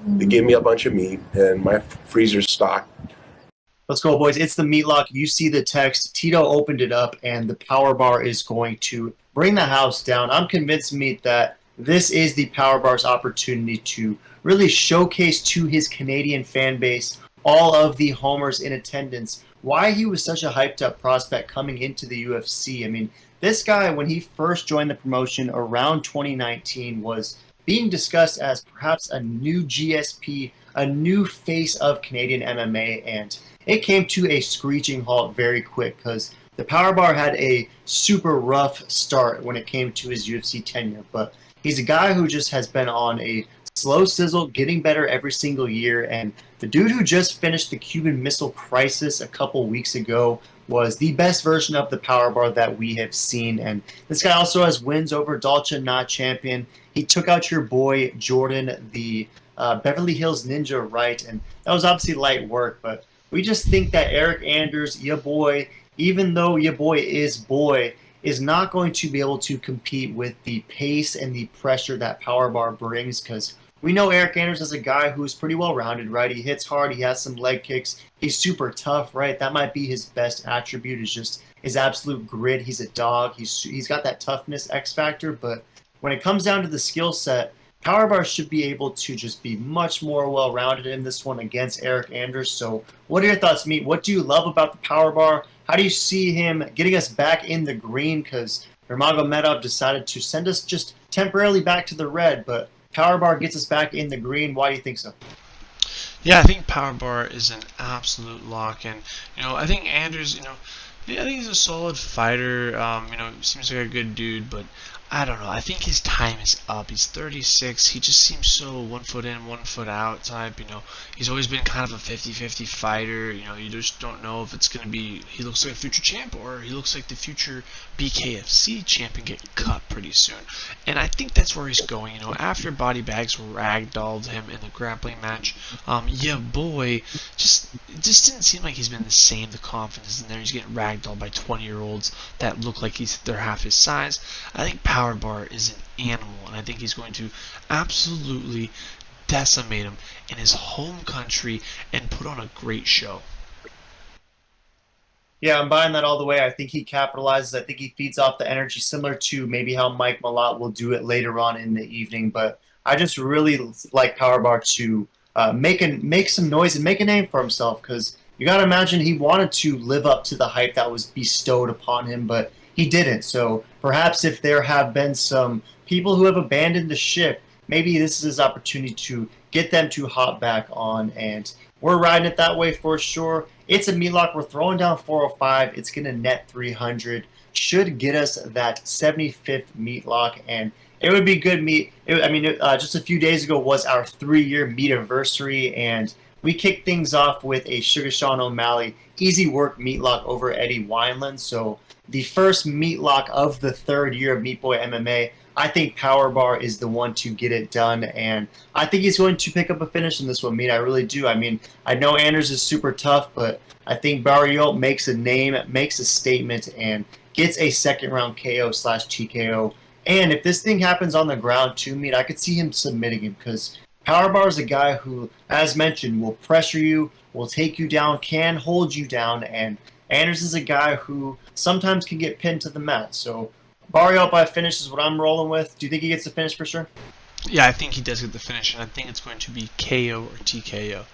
They gave me a bunch of meat, and my freezer's stocked. Let's go, boys. It's the Meatlock. You see the text. Tito opened it up, and the power bar is going to bring the house down. I'm convinced, Meat, that this is the power bar's opportunity to really showcase to his Canadian fan base, all of the homers in attendance, why he was such a hyped up prospect coming into the UFC. I mean, this guy, when he first joined the promotion around 2019, was being discussed as perhaps a new GSP, a new face of Canadian MMA, and it came to a screeching halt very quick because the power bar had a super rough start when it came to his UFC tenure. But he's a guy who just has been on a slow sizzle, getting better every single year. And the dude who just finished the Cuban Missile Crisis a couple weeks ago was the best version of the power bar that we have seen. And this guy also has wins over Dolce Not Champion. He took out your boy Jordan, the Beverly Hills Ninja, right? And that was obviously light work, but we just think that Eryk Anders, your boy, even though your boy, is not going to be able to compete with the pace and the pressure that power bar brings, because we know Eryk Anders is a guy who's pretty well rounded, right? He hits hard, he has some leg kicks, he's super tough, right? That might be his best attribute, is just his absolute grit. He's a dog. He's got that toughness X factor, but when it comes down to the skill set, power bar should be able to just be much more well-rounded in this one against Eryk Anders. So what are your thoughts, Meat? What do you love about the power bar? How do you see him getting us back in the green? Because Nurmagomedov decided to send us just temporarily back to the red, but power bar gets us back in the green. Why do you think so? Yeah, I think power bar is an absolute lock, and I think Anders, I think he's a solid fighter. Seems like a good dude, but I don't know. I think his time is up. He's 36. He just seems so 1 foot in, 1 foot out type. He's always been kind of a 50-50 fighter. You just don't know if it's going to be, he looks like a future champ or he looks like the future BKFC champ and get cut pretty soon. And I think that's where he's going. After Body Bags ragdolled him in the grappling match, yeah, boy, it just didn't seem like he's been the same. The confidence in there. He's getting ragdolled by 20-year-olds that look like they're half his size. I think power bar is an animal, and I think he's going to absolutely decimate him in his home country and put on a great show. Yeah, I'm buying that all the way. I think he capitalizes. I think he feeds off the energy similar to maybe how Mike Malott will do it later on in the evening. But I just really like Powerbar to make some noise and make a name for himself, because you got to imagine he wanted to live up to the hype that was bestowed upon him, but he didn't. So perhaps if there have been some people who have abandoned the ship, maybe this is his opportunity to get them to hop back on, and we're riding it that way for sure. It's a Meatlock. We're throwing down 405. It's going to net 300. Should get us that 75th Meatlock, and it would be good meat. Just a few days ago was our 3-year meat anniversary, and we kicked things off with a Sugar Sean O'Malley easy work Meatlock over Eddie Wineland. So the first Meatlock of the 3rd year of Meat Boy MMA. I think Powerbar is the one to get it done, and I think he's going to pick up a finish in this one, Meat. I really do. I mean, I know Anders is super tough, but I think Barriault makes a name, makes a statement, and gets a 2nd-round KO/TKO. And if this thing happens on the ground too, Meat, I could see him submitting him, because Powerbar is a guy who, as mentioned, will pressure you, will take you down, can hold you down, and Anders is a guy who sometimes can get pinned to the mat. So Barriault by finish is what I'm rolling with. Do you think he gets the finish for sure? Yeah, I think he does get the finish, and I think it's going to be KO or TKO.